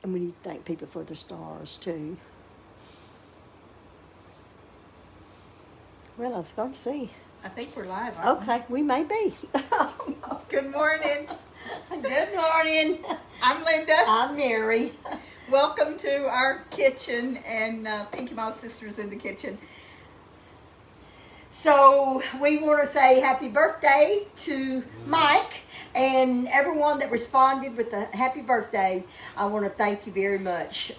And we need to thank people for their stars, too. Well, I was going to see. I think we're live, aren't Okay, we may be. we? Good morning. Good morning. I'm Linda. I'm Mary. Welcome to our kitchen and Pinky Mouse Sisters in the kitchen. So we want to say happy birthday to Mike and everyone that responded with a happy birthday. I want to thank you very much.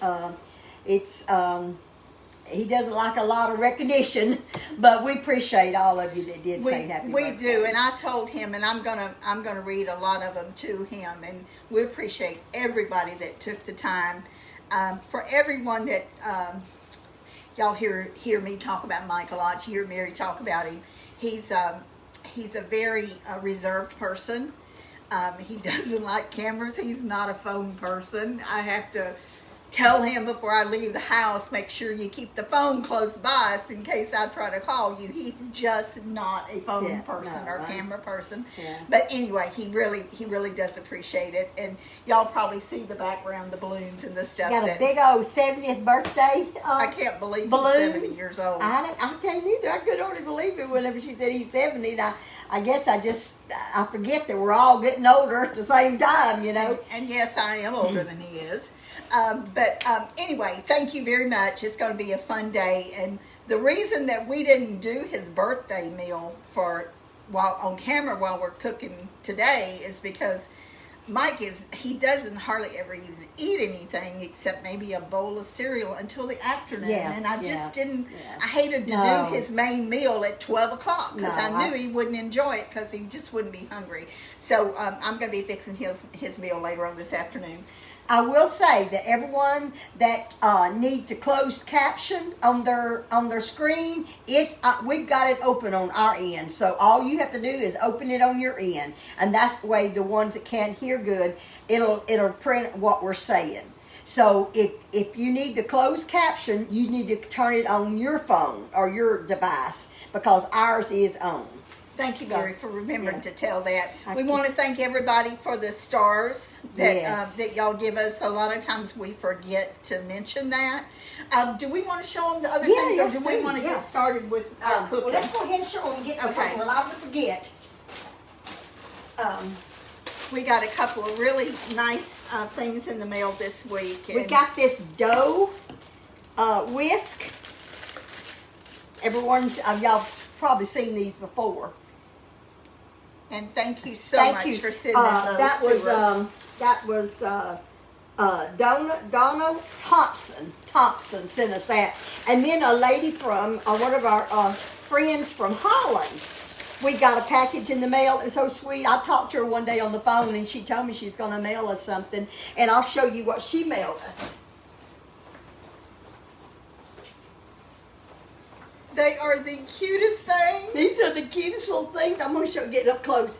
He doesn't like a lot of recognition, but we appreciate all of you that did say happy birthday. We do, and I told him, and I'm gonna read a lot of them to him, and we appreciate everybody that took the time. For everyone that y'all hear me talk about Mike a lot, you hear Mary talk about him. He's a very reserved person. He doesn't like cameras. He's not a phone person. I have to tell him before I leave the house, make sure you keep the phone close by us in case I try to call you. He's just not a phone person or camera person. Yeah. But anyway, he really does appreciate it. And y'all probably see the background, the balloons and the stuff. Got a big old 70th birthday. I can't believe balloon. He's 70 years old. I can't either. I could only believe it whenever she said he's 70. And I guess I forget that we're all getting older at the same time, you know. And yes, I am older than he is. But anyway, thank you very much. It's going to be a fun day. And the reason that we didn't do his birthday meal while on camera while we're cooking today is because Mike he doesn't hardly ever even eat anything except maybe a bowl of cereal until the afternoon. Yeah, and I just didn't, I hated to do his main meal at 12 o'clock because I knew he wouldn't enjoy it because he just wouldn't be hungry. So I'm going to be fixing his meal later on this afternoon. I will say that everyone that needs a closed caption on their screen, we've got it open on our end. So all you have to do is open it on your end, and that way the ones that can't hear good, it'll print what we're saying. So if you need the closed caption, you need to turn it on your phone or your device because ours is on. Thank you, Mary, for remembering to tell that. We want to thank everybody for the stars that y'all give us. A lot of times we forget to mention that. Do we want to show them the other things, or do we want to get started with cooking? Well, let's go ahead and show them. We're liable to forget. We got a couple of really nice things in the mail this week. We got this dough whisk. Y'all probably seen these before. And thank you so much for sending those That was Donna Thompson sent us that. And then a lady from one of our friends from Holland. We got a package in the mail. It was so sweet. I talked to her one day on the phone and she told me she's going to mail us something. And I'll show you what she mailed us. They are the cutest things. These are the cutest little things. I'm going to get up close.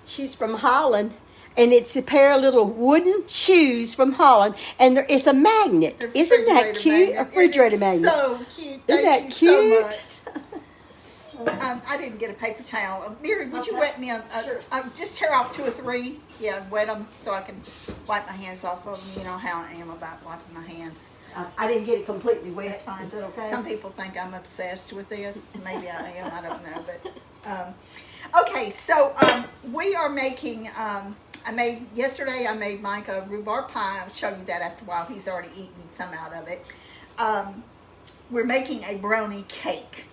She's from Holland, and it's a pair of little wooden shoes from Holland, and it's a magnet. Isn't that cute? A refrigerator magnet. So cute. Isn't that cute? So much. I didn't get a paper towel. Mary, would you wet me? Sure. Just tear off 2 or 3. Yeah, wet them so I can wipe my hands off of them. You know how I am about wiping my hands. I didn't get it completely wet. That's fine. Is that okay? Some people think I'm obsessed with this. Maybe I am. I don't know. But okay, so we are making. Yesterday I made Mike a rhubarb pie. I'll show you that after a while. He's already eaten some out of it. We're making a brownie cake,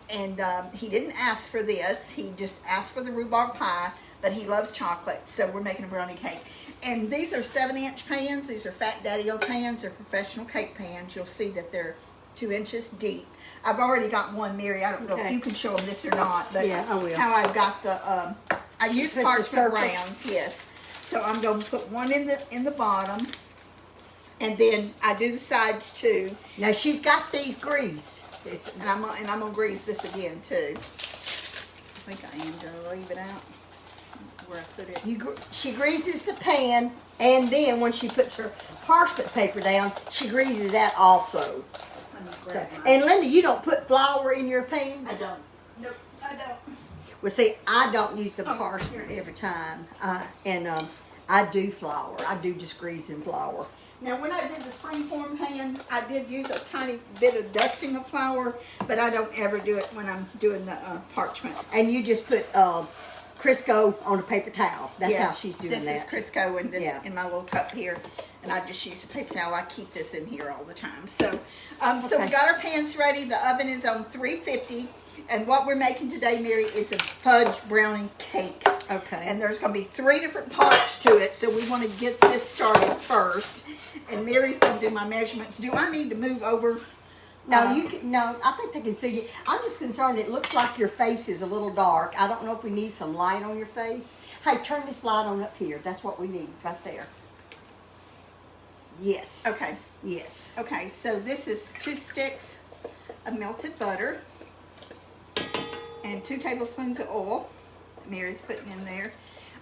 and he didn't ask for this. He just asked for the rhubarb pie. But he loves chocolate, so we're making a brownie cake. And these are 7-inch pans. These are Fat Daddy-O pans. They're professional cake pans. You'll see that they're 2 inches deep. I've already got one, Mary. I don't know if you can show them this or not, but yeah, I will. How I've got the I use parchment rounds, yes. So I'm going to put one in the bottom, and then I do the sides too. Now she's got these greased, and I'm gonna grease this again too. I think I am gonna leave it out. Where I put it. She greases the pan, and then when she puts her parchment paper down, she greases that also. And Linda, you don't put flour in your pan? I don't. Nope, I don't. Well, see, I don't use the parchment every time, and I do flour. I do just grease and flour. Now, when I did the springform pan, I did use a tiny bit of dusting of flour, but I don't ever do it when I'm doing the parchment. And you just put Crisco on a paper towel. That's how she's doing that. This is Crisco and this in my little cup here. And I just use a paper towel. I keep this in here all the time. So, so we got our pans ready. The oven is on 350. And what we're making today, Mary, is a fudge brownie cake. Okay. And there's going to be 3 different parts to it. So we want to get this started first. And Mary's going to do my measurements. Do I need to move over? No, you can, no, I think they can see you. I'm just concerned. It looks like your face is a little dark. I don't know if we need some light on your face. Hey, turn this light on up here. That's what we need right there. Yes. Okay. Yes. Okay, so this is 2 sticks of melted butter and 2 tablespoons of oil. Mary's putting in there.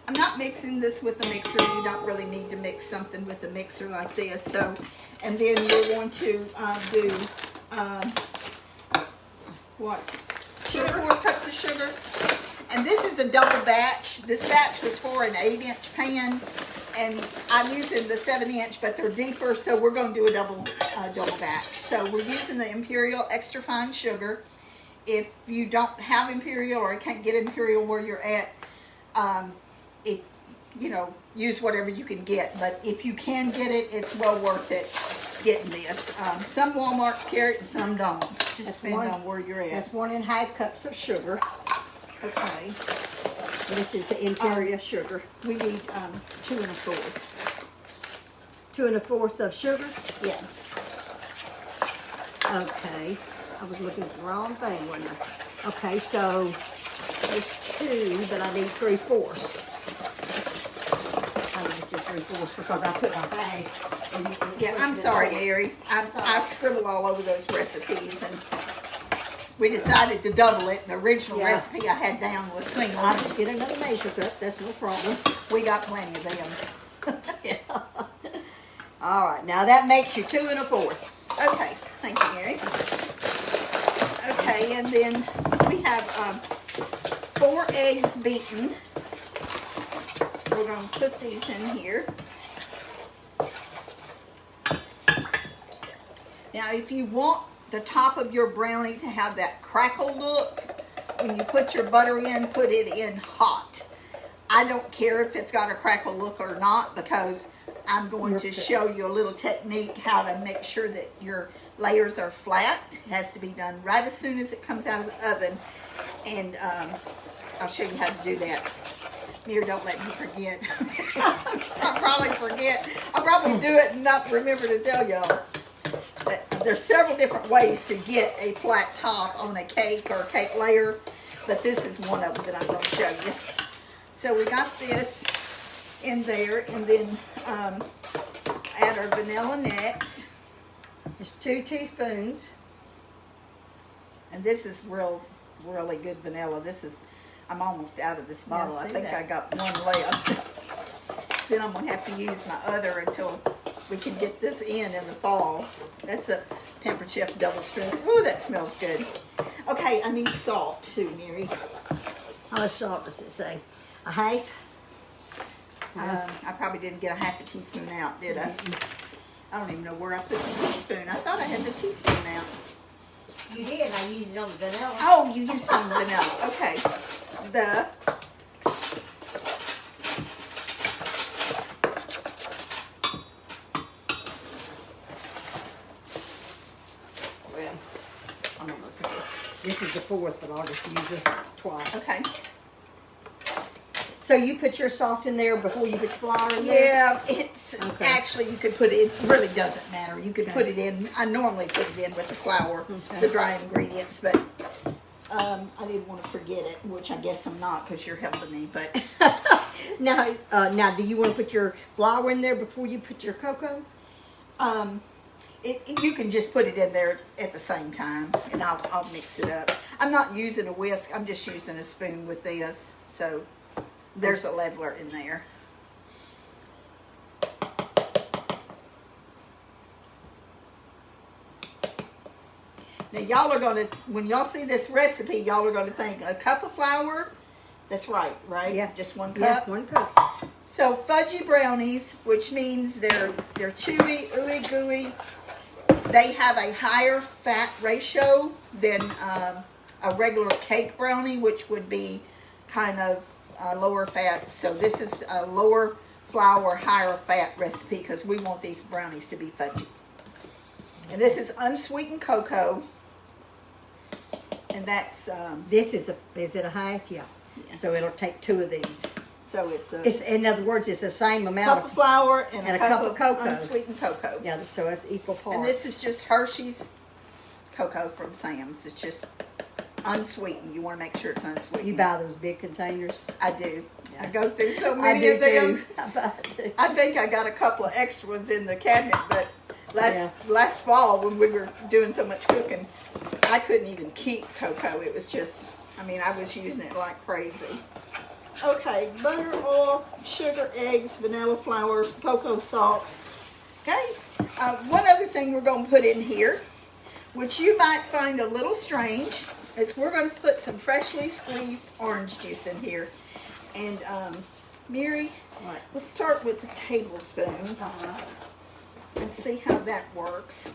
I'm not mixing this with the mixer. You don't really need to mix something with a mixer like this. So, and then we're going to do what? 2 to 4 cups of sugar. And this is a double batch. This batch was for an 8-inch pan, and I'm using the 7-inch, but they're deeper, so we're going to do a double batch. So we're using the Imperial extra fine sugar. If you don't have Imperial or can't get Imperial where you're at, use whatever you can get. But if you can get it, it's well worth it getting this. Some Walmart carry it and some don't. Just depends on where you're at. That's 1 1/2 cups of sugar. Okay. This is the Imperial sugar. We need 2 1/4. 2 1/4 of sugar. Yeah. Okay. I was looking at the wrong thing, wasn't I? Okay, so there's 2, but I need 3/4. I need just 3/4 because I put my bag. Yeah, I'm sorry, Mary. I scribble all over those recipes, and we decided to double it. The original recipe I had down was single. I'll just get another measure cup. That's no problem. We got plenty of them. All right, now that makes you 2 1/4. Okay, thank you, Mary. Okay, and then we have 4 eggs beaten. We're going to put these in here. Now, if you want the top of your brownie to have that crackle look, when you put your butter in, put it in hot. I don't care if it's got a crackle look or not, because I'm going to show you a little technique how to make sure that your layers are flat. It has to be done right as soon as it comes out of the oven, and I'll show you how to do that. Mary, don't let me forget. I'll probably forget. I'll probably do it and not remember to tell y'all. But there's several different ways to get a flat top on a cake or a cake layer, but this is one of them that I'm going to show you. So we got this in there, and then add our vanilla next. It's 2 teaspoons. And this is really good vanilla. I'm almost out of this bottle. I think I got 1 left. Then I'm going to have to use my other until we can get this in the fall. That's a Pampered Chef double strength. Ooh, that smells good. Okay, I need salt too, Mary. How much salt does it say? 1/2? I probably didn't get a 1/2 teaspoon out, did I? I don't even know where I put the teaspoon. I thought I had the teaspoon out. You did. I used it on the vanilla. Oh, you used some vanilla. Okay. Well, I'm gonna look at this. This is the 4th, but I'll just use it twice. Okay. So you put your salt in there before you put your flour in there? Yeah, it's actually, you could put it, really doesn't matter. You could put it in, I normally put it in with the flour, the dry ingredients, but I didn't want to forget it, which I guess I'm not because you're helping me, but. Now, do you want to put your flour in there before you put your cocoa? You can just put it in there at the same time, and I'll mix it up. I'm not using a whisk, I'm just using a spoon with this, so there's a leveler in there. Now y'all are going to, when y'all see this recipe, y'all are going to think a cup of flour. That's right? Yeah. Just 1 cup? Yeah, 1 cup. So fudgy brownies, which means they're chewy, ooey gooey. They have a higher fat ratio than a regular cake brownie, which would be kind of lower fat. So this is a lower flour, higher fat recipe because we want these brownies to be fudgy. And this is unsweetened cocoa. And that's This is it a half? Yeah. So it'll take 2 of these. so It's in other words, it's the same cup amount of of. flour and and a cup of cocoa. unsweetened cocoa. Yeah, so it's equal parts. And this is just Hershey's cocoa from Sam's. It's just unsweetened. You want to make sure it's unsweetened. You buy those big containers. I do. I go through so I many do of them. too. I buy it too. I think I got a couple of extra ones in the cabinet, but Yeah. last fall when we were doing so much cooking, I couldn't even keep cocoa. It was just, I mean, I was using it like crazy. Okay, butter, oil, sugar, eggs, vanilla flour, cocoa salt. Okay, one other thing we're going to put in here, which you might find a little strange, is we're going to put some freshly squeezed orange juice in here. And Mary, Right. let's start with a tablespoon and see how that works.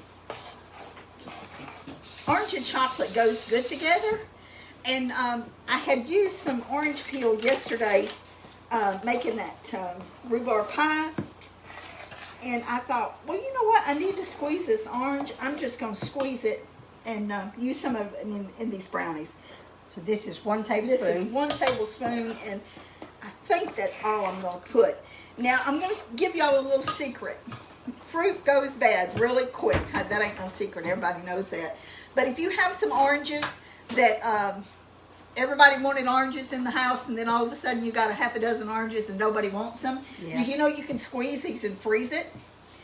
Orange and chocolate goes good together. And I had used some orange peel yesterday making that rhubarb pie. And I thought, well, you know what? I need to squeeze this orange. I'm just going to squeeze it and use some of it in these brownies. So this is 1 tablespoon. This is 1 tablespoon, and I think that's all I'm going to put. Now, I'm going to give y'all a little secret. Fruit goes bad really quick. That ain't no secret. Everybody knows that. But if you have some oranges that everybody wanted oranges in the house, and then all of a sudden you got a half a dozen oranges and nobody wants them, Yeah. you know you can squeeze these and freeze it.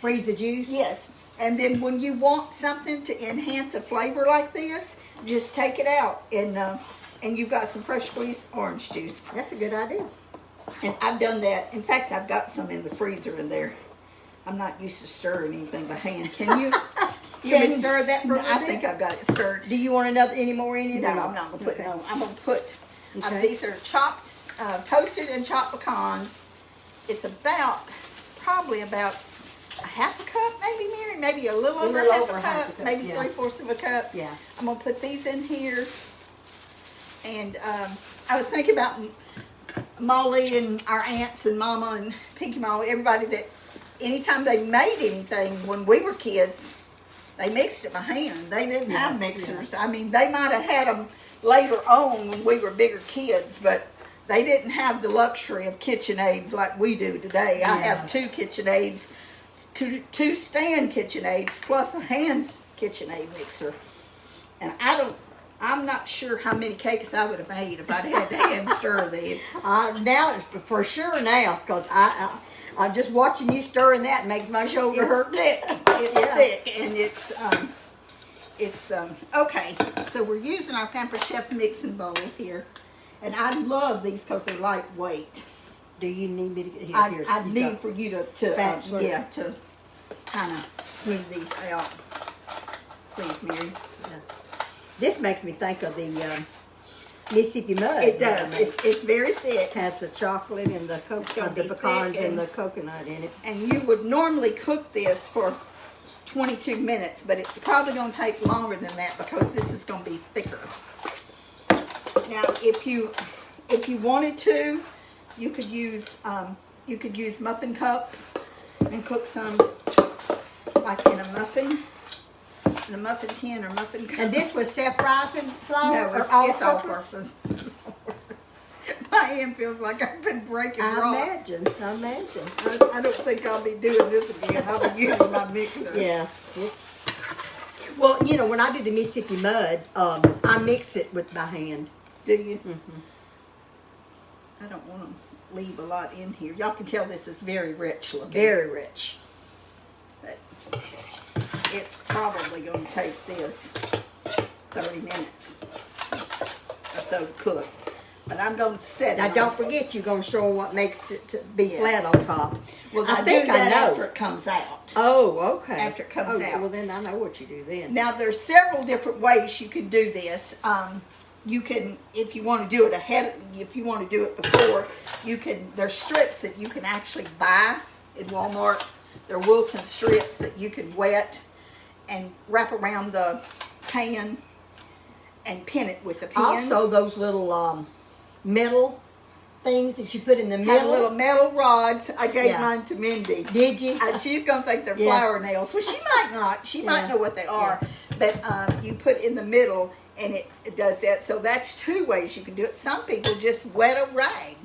Freeze the juice? Yes. And then when you want something to enhance a flavor like this, just take it out and you've got some fresh squeezed orange juice. That's a good idea. And I've done that. In fact, I've got some in the freezer in there. I'm not used to stirring anything by hand. Can you? You can stir that for a little I bit? think I've got it stirred. Do you want any more in it? No, or I'm not going to put Okay. no. I'm going to put, Okay. these are chopped, toasted and chopped pecans. It's probably about a half a cup, maybe, Mary? Maybe a little over half a cup, maybe yeah. 3/4 of a cup. Yeah. I'm going to put these in here. And I was thinking about Molly and our aunts and Mama and Pinky Molly, everybody that anytime they made anything when we were kids, they mixed it by hand. They didn't have mixers. I mean, they might have had them later on when we were bigger kids, but they didn't have the luxury of KitchenAids like we do today. I have 2 KitchenAids, 2 stand KitchenAids, plus a hand KitchenAid mixer. And I'm not sure how many cakes I would have made if I'd had to hand stir these. Now, for sure now, because I'm just watching you stirring that makes my shoulder hurt. Thick. It's thick, and it's okay. So we're using our Pampered Chef mixing bowls here, and I love these because they're lightweight. Do you need me to get here? I need for you to spatula. to kind of smooth these out, please, Mary. Yeah. This makes me think of the Mississippi mud. It does. It's very thick. Has the chocolate and the be pecans thick and the coconut in it. And you would normally cook this for 22 minutes, but it's probably going to take longer than that because this is going to be thicker. Now, if you wanted to, you could use muffin cups and cook some like in a muffin tin or muffin cup. And this was self-rising flour No, or it's all all-purpose. My hand feels like I've been breaking rocks. I imagine. I don't think I'll be doing this again. I'll be using my mixer. Yeah, it's. Well, you know, when I do the Mississippi mud, I mix it with my hand. Do you? Mm-hmm. I don't want to leave a lot in here. Y'all can tell this is very rich looking. Very rich. But it's probably going to take this 30 minutes or so to cook. But I'm going to set it. Now, on. don't forget, you're going to show what makes it to be flat on top. Well, I think I know. after it comes out. Oh, okay. After it comes out. Well, then I know what you do then. Now, there's several different ways you can do this. you can, if you want to do it ahead, if you want to do it before, you can, there's strips that you can actually buy at Walmart. They're Wilton strips that you can wet and wrap around the pan and pin it with the pin. Also, those little metal things that you put in the Have middle. little metal rods. I gave Yeah. mine to Mindy. Did you? She's gonna think they're Yeah. flower nails. Well, she might not. She might know what they are. But you put in the middle, and it does that. So that's two ways you can do it. Some people just wet a rag,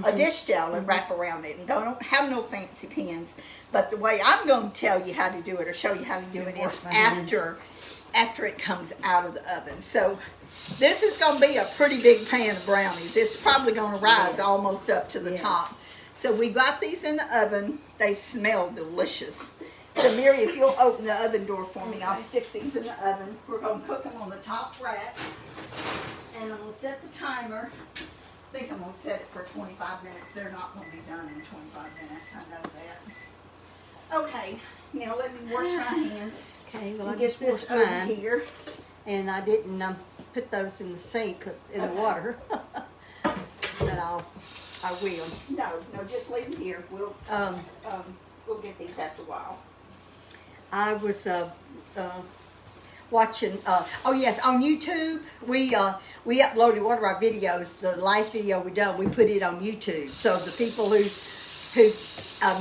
a dish towel, and wrap around it, and don't have no fancy pins. But the way I'm going to tell you how to do it, or show you how to do it, is after it comes out of the oven. So this is going to be a pretty big pan of brownies. It's probably going to rise almost up to the top. So we got these in the oven. They smell delicious. So Mary, if you'll open the oven door for me, I'll stick these in the oven. We're going to cook them on the top rack. And I'm going to set the timer. I think I'm going to set it for 25 minutes. They're not going to be done in 25 minutes. I know that. Okay, now let me wash my hands. Okay, well, I Get just this washed over mine. here. And I didn't put those in the sink 'cause in the water. But I will. No, just leave them here. We'll get these after a while. I was watching. Oh yes, on YouTube we uploaded one of our videos. The last video we done, we put it on YouTube. So the people who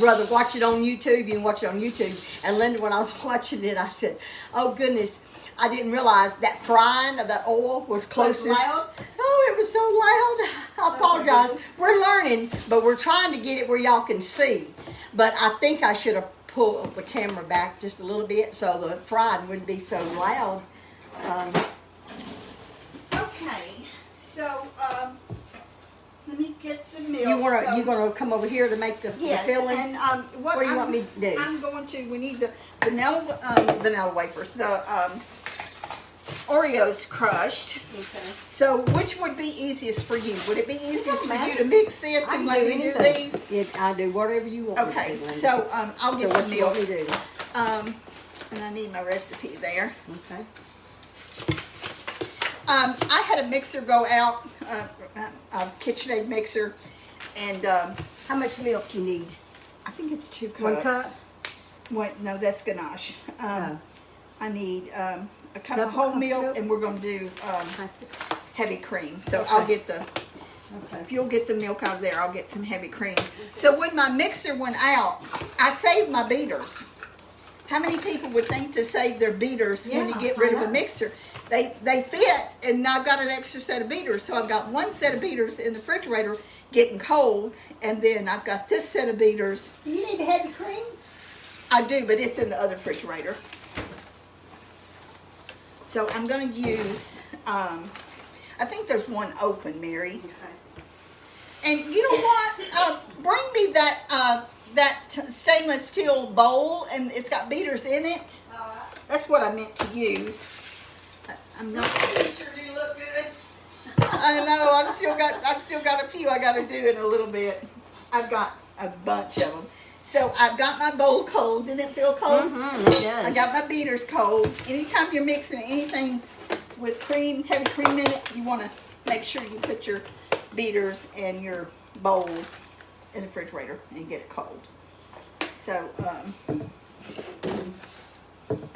rather watch it on YouTube, you can watch it on YouTube. And Linda, when I was watching it, I said, "Oh goodness." I didn't realize that frying of that oil was closest. loud? Oh, it was so loud. I apologize. We're learning, but we're trying to get it where y'all can see. But I think I should have pulled the camera back just a little bit so the frying wouldn't be so loud. Okay, so let me get the milk. You gonna come over here to make the filling? And what do you want me to do? I'm going to. We need the vanilla wafers. The Oreos crushed. Okay. So which would be easiest for you? Would it be easiest for you matter. to mix this I and can let do me do anything. these? I do whatever you want. Okay, me to do, Linda. so I'll get what the you want milk. me to do? And I need my recipe there. Okay. I had a mixer go out, a KitchenAid mixer, and How much milk you need? I think it's 2 cups. 1 cup? Wait, no, that's Ganache. Oh. I need a cup Cup of of whole hot milk, milk? and we're going to do heavy cream. So Okay. I'll get the, Okay. if you'll get the milk out of there, I'll get some heavy cream. So when my mixer went out, I saved my beaters. How many people would think to save their beaters when you Yeah, get rid I of a know. mixer? They fit, and I've got an extra set of beaters. So I've got one set of beaters in the refrigerator getting cold, and then I've got this set of beaters. Do you need the heavy cream? I do, but it's in the other refrigerator. So I'm going to use, I think there's one open, Mary. Okay. And you know what? Bring me that stainless steel bowl, and it's got beaters in it. All right. That's what I meant to use. I'm not. Sure do look good. I know. I've still got a few I got to do in a little bit. I've got a bunch of them. So I've got my bowl cold. Didn't it feel cold? It does. I got my beaters cold. Anytime you're mixing anything with cream, heavy cream in it, you want to make sure you put your beaters and your bowl in the refrigerator and get it cold. So,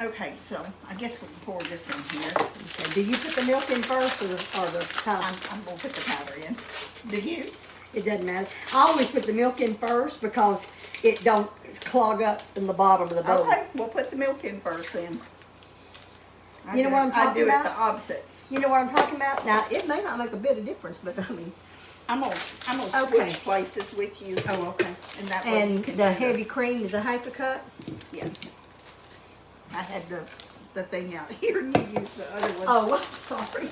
okay, so I guess we can pour this in here. Okay. Do you put the milk in first or the powder? I'm going to put the powder in. Do you? It doesn't matter. I always put the milk in first because it don't clog up in the bottom of the bowl. Okay, we'll put the milk in first then. You know what I'm talking I do about? it the opposite. You know what I'm talking about? Now, it may not make a bit of difference, but I mean... I'm gonna Okay. switch places with you. Oh, okay. And that way you And can the do heavy cream is a half a cup? Yeah. I had the thing out here and you used the other one. Oh, I'm sorry.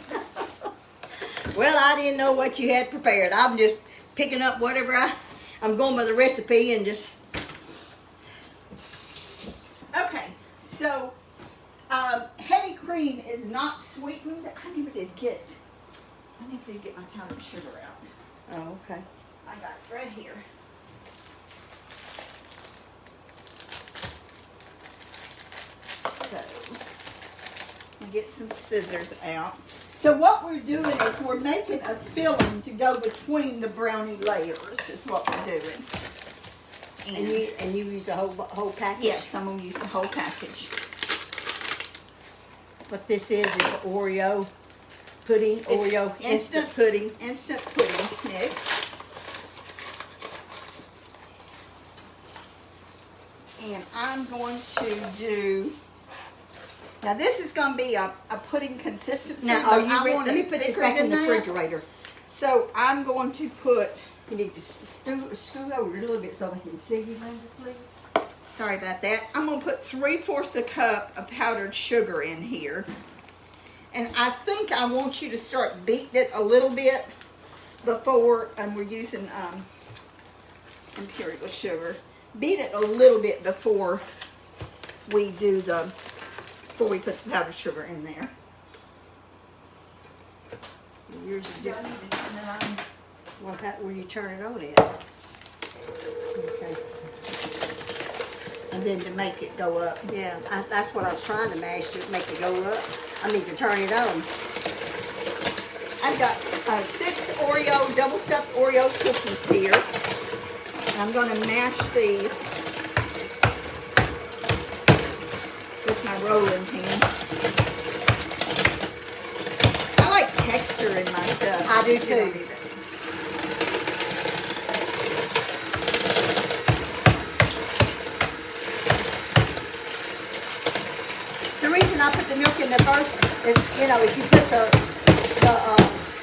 Well, I didn't know what you had prepared. I'm just picking up whatever I'm going by the recipe and just... Okay, so heavy cream is not sweetened. I never did get my powdered sugar out. Oh, okay. I got it right here. So, you get some scissors out. So what we're doing is we're making a filling to go between the brownie layers is what we're doing. And you use the whole package? Yes, I'm going to use the whole package. What this is Oreo pudding, Oreo instant pudding. Instant pudding mix. And I'm going to do, now this is going to be a pudding consistency. Now, are you ready? Let me put this back in the refrigerator. So I'm going to put, You need to scoot over a little bit so they can see you, Linda, please. sorry about that. I'm going to put 3/4 a cup of powdered sugar in here. And I think I want you to start beating it a little bit before, and we're using imperial sugar. Beat it a little bit before we do before we put the powdered sugar in there. Yours is different. Well, where you turn it on it. Okay. And then to make it go up. Yeah, that's what I was trying to mash to make it go up. I mean to turn it on. I've got 6 Oreo, double stuffed Oreo cookies here. And I'm going to mash these with my rolling pin. I like texture in my stuff. I do too. The reason I put the milk in there first is, if you put the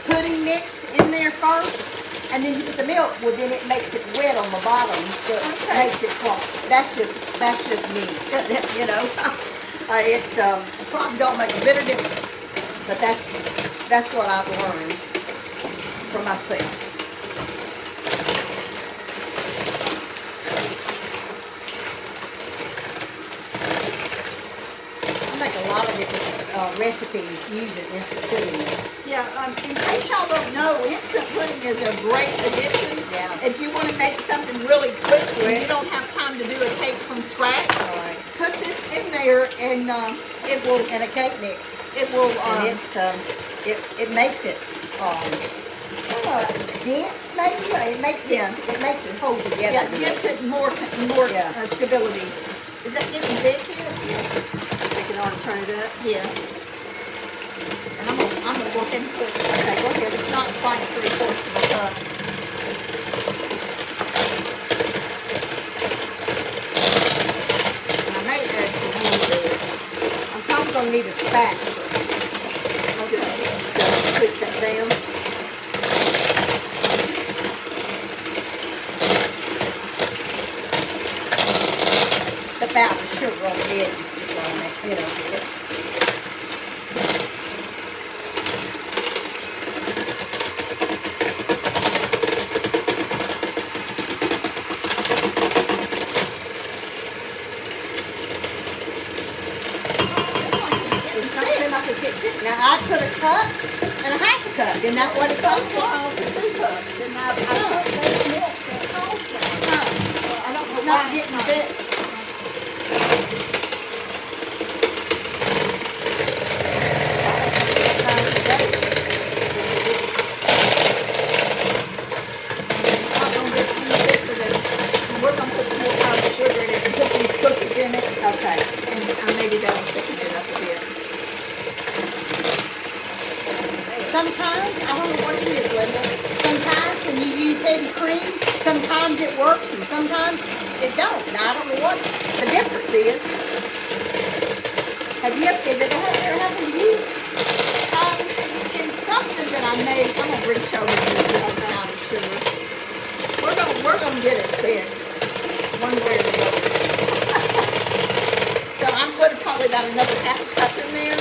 pudding mix in there first, and then you put the milk, well then it makes it wet on the bottom, so it makes it plump. That's just me, It probably don't make a bit of difference, but that's what I've learned for myself. A lot of different recipes using instant pudding mix. Yeah, in case y'all don't know, instant pudding is a great addition. Yeah. If you want to make something really quick and you don't have time to do a cake from scratch, Right. put this in there and it will. And a cake mix. It will. And it makes it dense, maybe. It makes it. Yeah. It makes it hold together. Yeah, it gives it more Yeah. stability. Is that getting big here? You can already turn it up. Yeah. And I'm gonna go ahead and put. Okay, go ahead. It's not quite 3/4 of a cup. And I may add some more to it. I'm probably gonna need a spatula. Okay. Just push that down. About the sugar on the edges is what I make, it's. It's not too much, it's getting thick. Now I put a cup and a half a cup. Isn't that what it comes from? 2 cups. And I put that milk that calls for it. I don't know It's not why getting thick. We're going to put some more powdered sugar in it and put these cookies in it. Okay. And maybe that will thicken it up a bit. Sometimes, I don't know what it is, Linda. Sometimes when you use heavy cream, sometimes it works and sometimes it don't. Now, I don't know what the difference is. Has it ever happened to you? In something that I made, I'm going to reach over and do this powdered sugar. We're gonna get it thick, one way or the other. So I'm putting probably about another half a cup in there.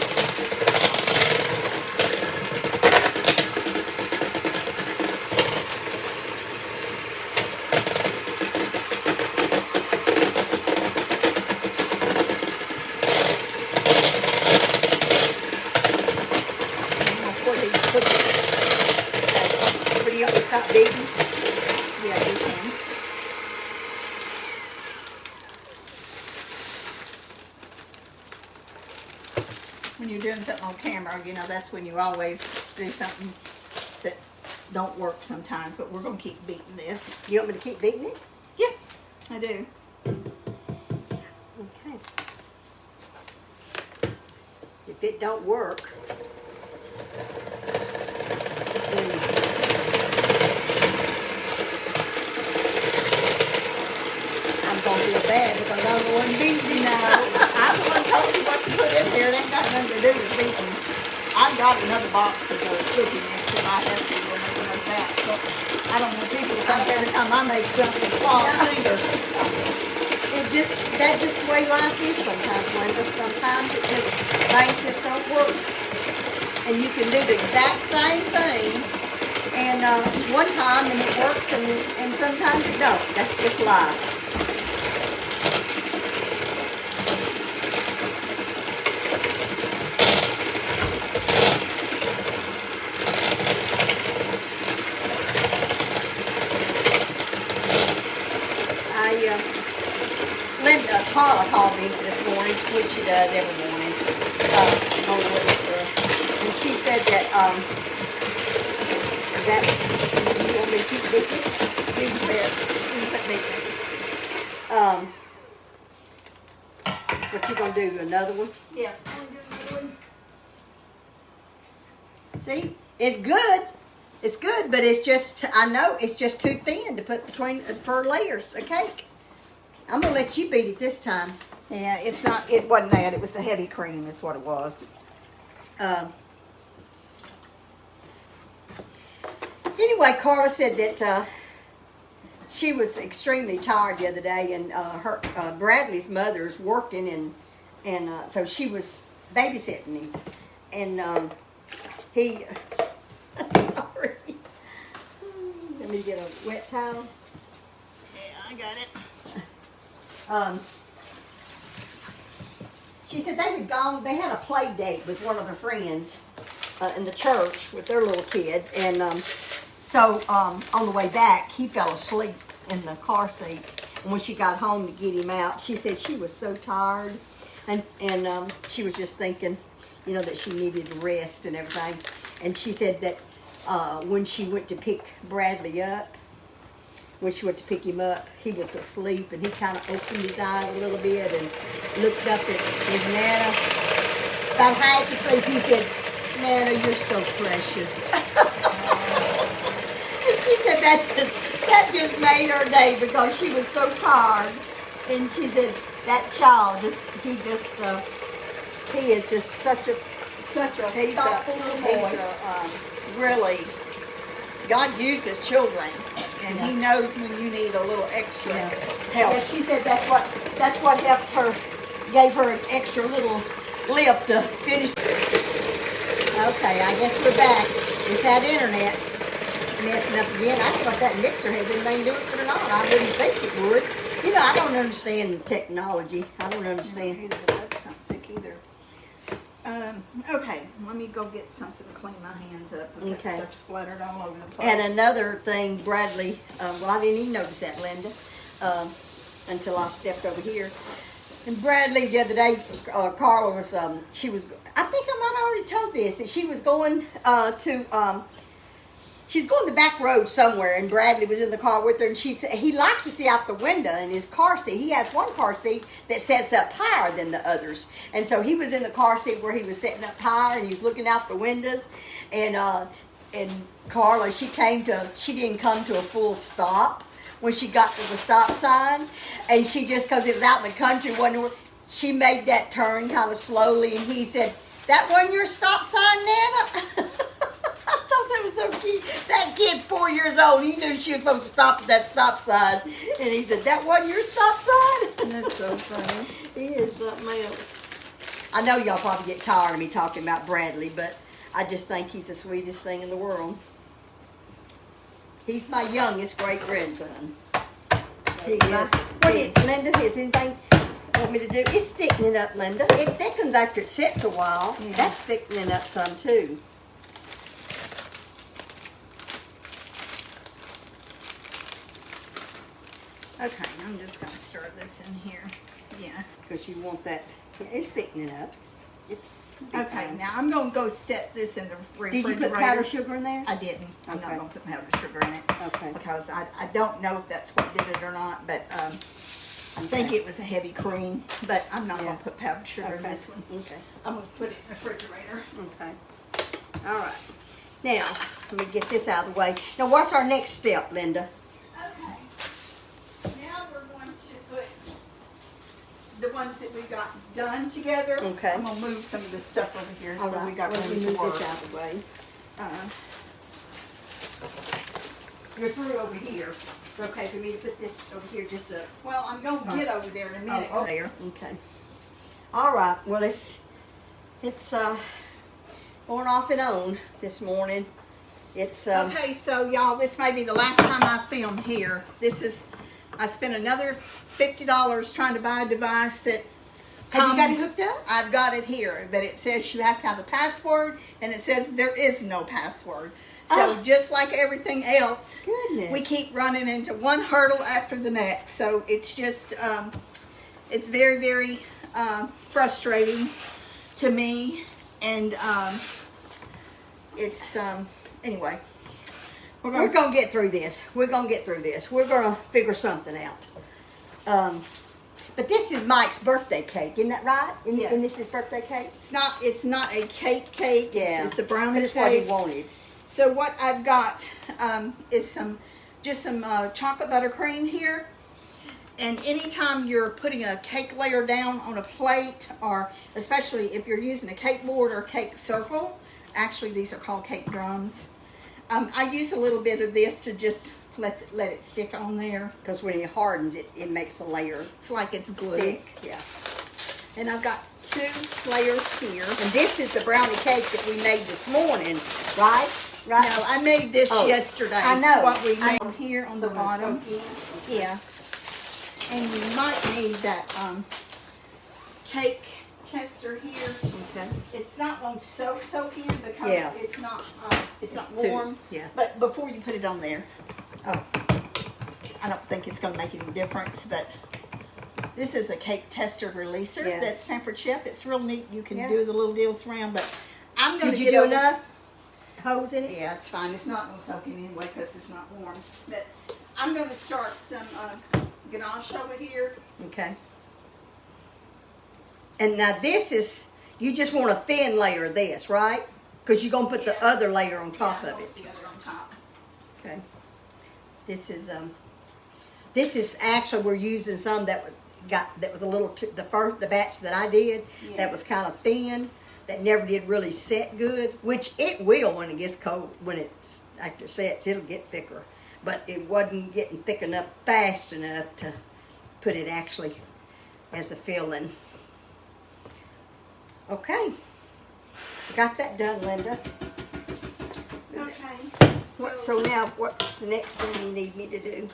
Stop beating. Yeah, you can. when you're doing something on camera, you know, that's when you always do something that don't work sometimes, but we're going to keep beating this. You want me to keep beating it? Yep, I do. Okay. If it don't work, then I'm going to feel bad because I'm the one beating you now. I'm the one told you what to put in here. It ain't got nothing to do with beating. I've got another box of those cookie mix that I have to go make another batch. So I don't want people to think every time I make something false either. That's just the way life is sometimes, Linda. Sometimes things just don't work. And you can do the exact same thing and one time and it works and sometimes it don't. That's just life. Carla called me this morning, which she does every morning, on the way to, and she said that you want me to keep beating? You put What you gonna do? Another one? Yeah, I'm doing another one. See, it's good. It's good, but it's just, I know it's just too thin to put between for layers of cake. I'm gonna let you beat it this time. Yeah, it wasn't that. It was the heavy cream is what it was. Anyway, Carla said that she was extremely tired the other day, and her Bradley's mother's working, and so she was babysitting him, and he. Sorry. Let me get a wet towel. Yeah, I got it. She said they had a play date with one of their friends in the church with their little kid, and so on the way back, he fell asleep in the car seat. And when she got home to get him out, she said she was so tired, and she was just thinking, you know, that she needed rest and everything. And she said that when she went to pick Bradley up, when she went to pick him up, he was asleep, and he kind of opened his eyes a little bit and looked up at his Nana. About half asleep, he said, "Nana, you're so precious." And she said that just made her day because she was so tired. And she said that child he is just such a thoughtful little boy. Really, God uses children, and He knows when you need a little extra help. Yeah, she said that's what helped her, gave her an extra little lift to finish. Okay, I guess we're back. It's that internet messing up again. I don't know if that mixer has anything to do with it or not. I wouldn't think it would. You know, I don't understand technology. I don't understand. Either, but that's not thick either. Okay, let me go get something to clean my hands up. I've got Okay. stuff splattered all over the place. And another thing, Bradley, well, I didn't even notice that, Linda, until I stepped over here. And Bradley, the other day, Carla was, she was, I think I might have already told this, that she was going she's going the back road somewhere, and Bradley was in the car with her, and he likes to see out the window in his car seat. He has one car seat that sets up higher than the others, and so he was in the car seat where he was sitting up higher, and he was looking out the windows, and Carla, she didn't come to a full stop when she got to the stop sign, and she just, because it was out in the country, she made that turn kind of slowly, and he said, "That wasn't your stop sign, Nana?" I thought that was so cute. That kid's 4 years old. He knew she was supposed to stop at that stop sign. And he said, "That wasn't your stop sign?" That's so funny. He is something else. I know y'all probably get tired of me talking about Bradley, but I just think he's the sweetest thing in the world. He's my youngest great-grandson. Linda, is anything you want me to do? It's thickening up, Linda. It thickens after it sits a while. Yeah. That's thickening up some, too. Okay, I'm just going to stir this in here. Yeah. Because you want that. It's thickening up. Okay, now I'm going to go set this in the refrigerator. Did you put powdered sugar in there? I didn't. I'm not Okay. going to put powdered sugar in it. Okay. Because I don't know if that's what did it or not, but I think it was a heavy cream, but I'm not going to put powdered sugar in this one. Okay. I'm going to put it in the refrigerator. Okay. All right. Now, let me get this out of the way. Now, what's our next step, Linda? Okay. Now we're going to put the ones that we got done together. Okay. I'm going to move some of this stuff over here All so right. we got Let room me to move work. this out of the way. You're through over here. It's okay for me to put this over here just a... Well, I'm going to get over there in a minute. Oh, There. okay. All right. Well, it's going off and on this morning. It's Okay, so y'all, this may be the last time I film here. I spent another $50 trying to buy a device that. Have you got it hooked up? I've got it here, but it says you have to have a password, and it says there is no password. So just like everything else, Goodness. we keep running into one hurdle after the next. So it's just, it's very, very frustrating to me, and it's anyway. We're gonna get through this. We're gonna get through this. We're gonna figure something out. But this is Mike's birthday cake, isn't that right? Yes. And this is birthday cake. It's not a cake. Yeah, It's a brownie That's cake. what he wanted. So what I've got is some chocolate buttercream here. And anytime you're putting a cake layer down on a plate, or especially if you're using a cake board or cake circle, actually these are called cake drums. I use a little bit of this to just let it stick on there. Because when it hardens, it makes a layer It's like it's glue. stick. Yeah. And I've got 2 layers here. And this is the brownie cake that we made this morning, right? Right. No, I made this yesterday. I know. What we I made here on the So it's bottom. soak in. Yeah. And you might need that cake tester here. Okay. It's not going to soak in because Yeah. it's not too- warm. yeah. But before you put it on there, Oh. I don't think it's going to make any difference. But this is a cake tester releaser Yeah. that's Pampered Chef. It's real neat. You can Yeah. do the little deals around. But I'm going Did to you get do over. enough hose in it? Yeah, it's fine. It's not going to soak in anyway because it's not warm. But I'm going to start some ganache over here. Okay. And now this is, you just want a thin layer of this, right? Because you're going to put the Yeah. other layer on top Yeah, of I'll it. put the other on top. Okay. This is actually, we're using some that was a little, the batch that I did, Yeah. that was kind of thin, that never did really set good, which it will when it gets cold, after it sets, it'll get thicker. But it wasn't getting thick enough, fast enough to put it actually as a filling. Okay. Got that done, Linda. Okay. So now, what's the next thing you need me to do?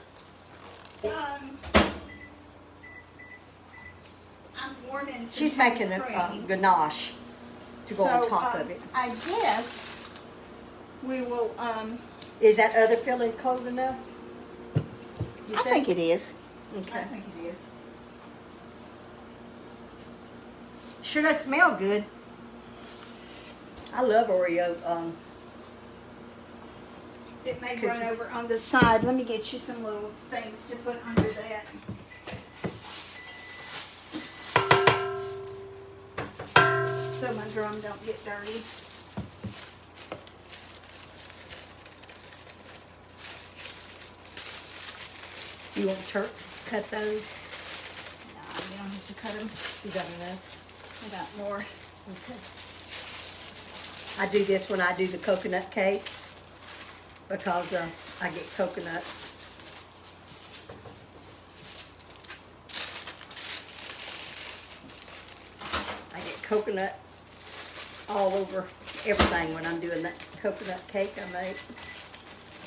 I'm warming some She's making a cream. ganache to go on top of it. I guess we will. Is that other filling cold enough? You I think it is. Okay. I think it is. Sure does smell good. I love Oreo. It may Cookies. run over on the side. Let me get you some little things to put under that. So my drum don't get dirty. You want to cut those? No, you don't have to cut them. You got enough? I got more. Okay. I do this when I do the coconut cake because I get coconut. I get coconut all over everything when I'm doing that coconut cake I make.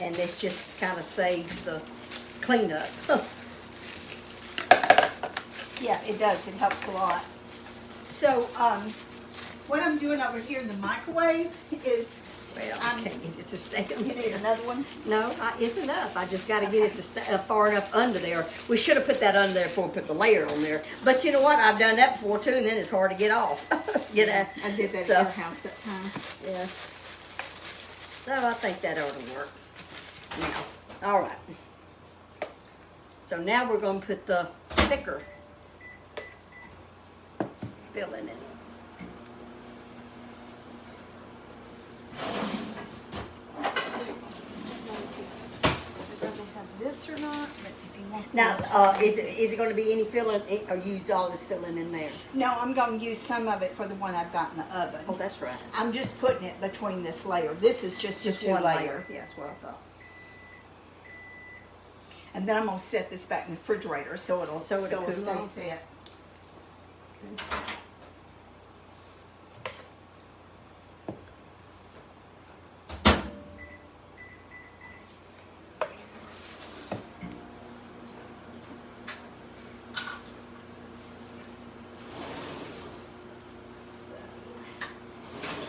And this just kind of saves the cleanup. Yeah, it does. It helps a lot. So, what I'm doing over here in the microwave is Well, I can't get it to stay on You need there. another one? No, it's enough. I just got to get it to stay far enough under there. We should have put that under there before we put the layer on there. But you know what? I've done that before too, and then it's hard to get off. Get out. I did that So, at your house that time. yeah. So I think that ought to work. Now, all right. So now we're going to put the thicker filling in. This or not, but if you want Now, this. is it going to be any filling, or use all this filling in there? No, I'm going to use some of it for the one I've got in the oven. Oh, that's right. I'm just putting it between this layer. This is just one layer. layer. Yeah, that's what I thought. And then I'm going to set this back in the refrigerator so it'll So it'll cool stay off. set.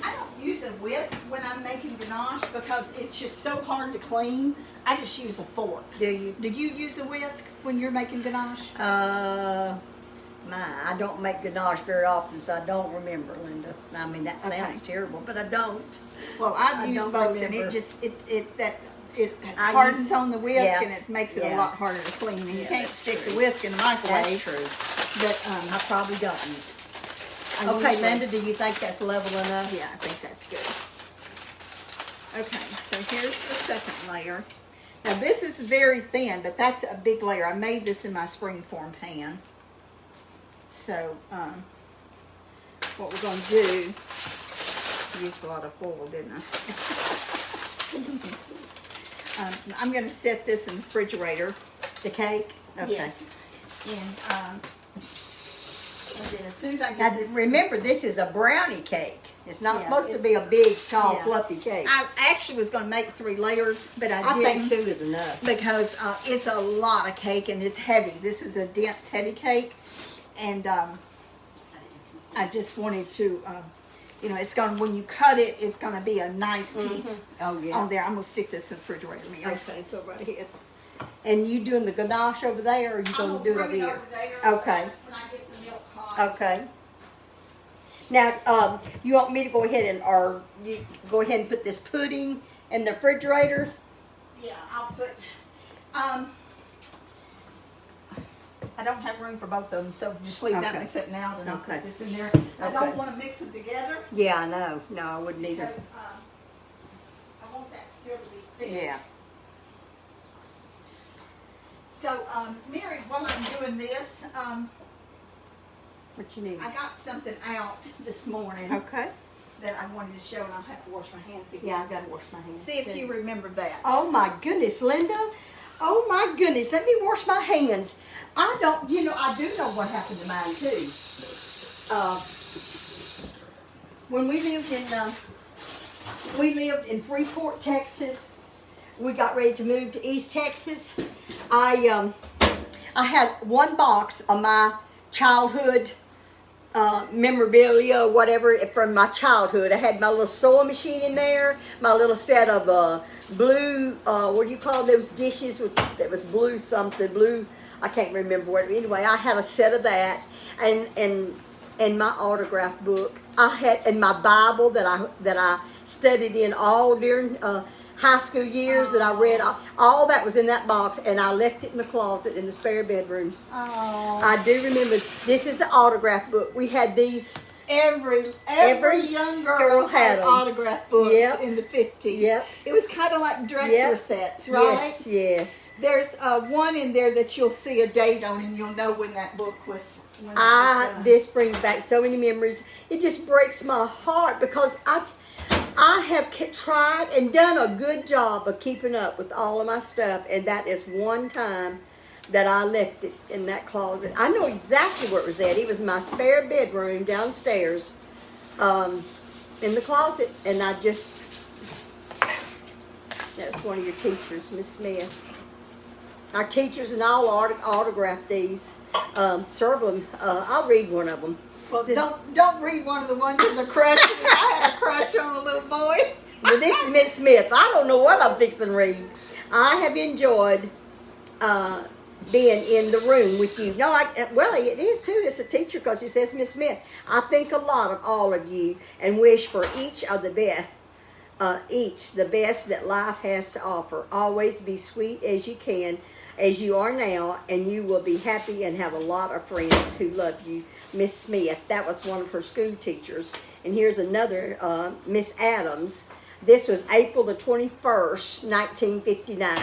I don't use a whisk when I'm making ganache because it's just so hard to clean. I just use a fork. Do you? Do you use a whisk when you're making ganache? I don't make ganache very often, so I don't remember, Linda. I mean, that sounds Okay. terrible, but I don't. Well, I've I used don't both, remember. and it just it I hardens use- on the whisk, yeah, and it makes it a yeah. lot harder to clean. And you Yeah, can't that's stick true. the whisk in the microwave. That's true. But I probably don't use it. I Okay, usually- Linda, do you think that's level enough? Yeah, I think that's good. Okay, so here's the second layer. Now this is very thin, but that's a big layer. I made this in my springform pan. So what we're going to do, used a lot of foil, didn't I? I'm going to set this in the refrigerator. The cake? Okay. Yes. And then as soon as I Now, get this, remember, this is a brownie cake. It's not Yeah, supposed to it's- be a big, tall, yeah. fluffy cake. I actually was going to make 3 layers, but I I didn't. think 2 is enough. Because it's a lot of cake and it's heavy. This is a dense, heavy cake, and I just wanted to, you know, it's gonna when you cut it, it's gonna be a nice piece Oh, yeah. on there. I'm gonna stick this in the refrigerator. Mary. Okay, go right ahead. And you doing the ganache over there, or you I'm going to do it over bring here? over there Okay. When I get the milk hot. Okay. Now, you want me to go ahead and, or you go ahead and put this pudding in the refrigerator? Yeah, I'll put. I don't have room for both of them, so just leave that Okay. one sitting out, and I'll Okay. put this in there. I Okay. don't want to mix them together Yeah, I know. No, I wouldn't because either. I want that still to be thick. Yeah. So, Mary, while I'm doing this, What you need? I got something out this morning Okay. that I wanted to show, and I'll have to wash my hands again. Yeah, I've got to wash my hands. See if too. you remember that. Oh my goodness, Linda. Oh my goodness. Let me wash my hands. I don't, you know, I do know what happened to mine too. When we lived in Freeport, Texas, we got ready to move to East Texas. I had one box of my childhood memorabilia, whatever, from my childhood. I had my little sewing machine in there, my little set of blue, what do you call those dishes that was blue something, blue, I can't remember what. Anyway, I had a set of that, and my autograph book. I had, and my Bible that I studied in all during high school years, that I read. All that was in that box, and I left it in the closet in the spare bedroom. Oh, I do remember. This is the autograph book. We had these. every Every young girl girl had had 'em. autograph books Yep. in the 50s. Yep. It was kind of like dresser Yep. sets, right? Yes, yes. There's one in there that you'll see a date on, and you'll know when that book was. When it was done. This brings back so many memories. It just breaks my heart because I have tried and done a good job of keeping up with all of my stuff, and that is one time that I left it in that closet. I know exactly where it was at. It was my spare bedroom downstairs, in the closet, and I just. That's one of your teachers, Miss Smith. Our teachers and all autographed these. Several of them. I'll read one of them. Well, don't read one of the ones in the crush. I had a crush on a little boy. Well, this is Miss Smith. I don't know what I'm fixing to read. I have enjoyed being in the room with you. No, well, it is too. It's a teacher because it says Miss Smith. I think a lot of all of you and wish for each of the best. The best that life has to offer. Always be sweet as you can, as you are now, and you will be happy and have a lot of friends who love you. Miss Smith. That was one of her school teachers. And here's another, Miss Adams. This was April the 21st, 1959.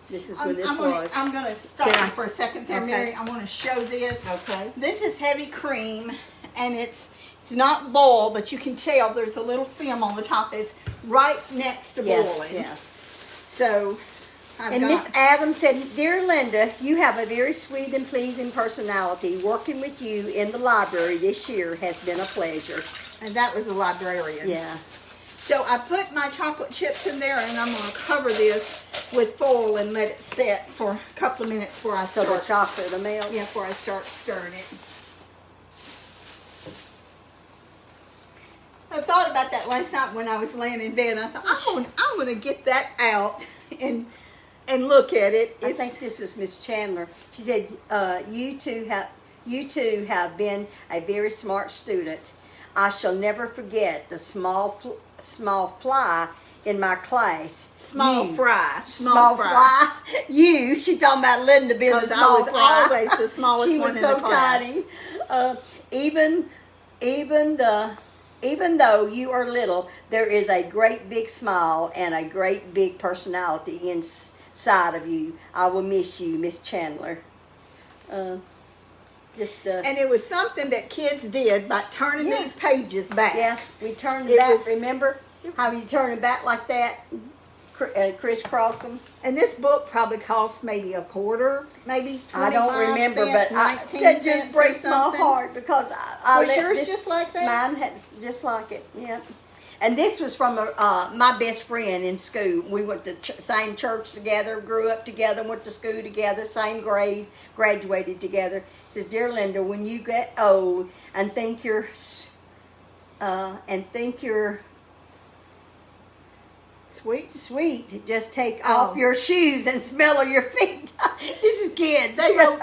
This is when this was. I'm going to stop you for a second there, Okay. Mary. I want to show this. Okay. This is heavy cream, and it's not boiled, but you can tell there's a little film on the top that's right next to boiling. Yeah. So, And Miss Adams said, Dear Linda, you have a very sweet and pleasing personality. Working with you in the library this year has been a pleasure. And that was the librarian. Yeah. So I put my chocolate chips in there, and I'm going to cover this with foil and let it set for a couple of minutes before I So start. the chocolate will melt? Yeah, before I start stirring it. I thought about that last night when I was laying in bed. I thought, I'm going to get that out and look at it. I think this was Miss Chandler. She said, you two have been a very smart student. I shall never forget the small fly in my class. Small You. fry. Small fly. You. She talking about Linda being the Because I small was fly. always the smallest She one was in so the class. tiny. Even though you are little, there is a great big smile and a great big personality inside of you. I will miss you, Miss Chandler. And it was something that kids did by turning Yeah. these pages back. Yes, we turned It back. was- Remember how you turn it back like that, crisscross them? And this book probably cost maybe a quarter, maybe 25 I don't remember, cents, but 19 that cents just or breaks my something. heart because I Was let yours this- just like that? Mine has just like it. Yeah. And this was from my best friend in school. We went to same church together, grew up together, went to school together, same grade, graduated together. It says, Dear Linda, when you get old and think you're sweet, just take off your shoes and smell of your feet. This is kids. They wrote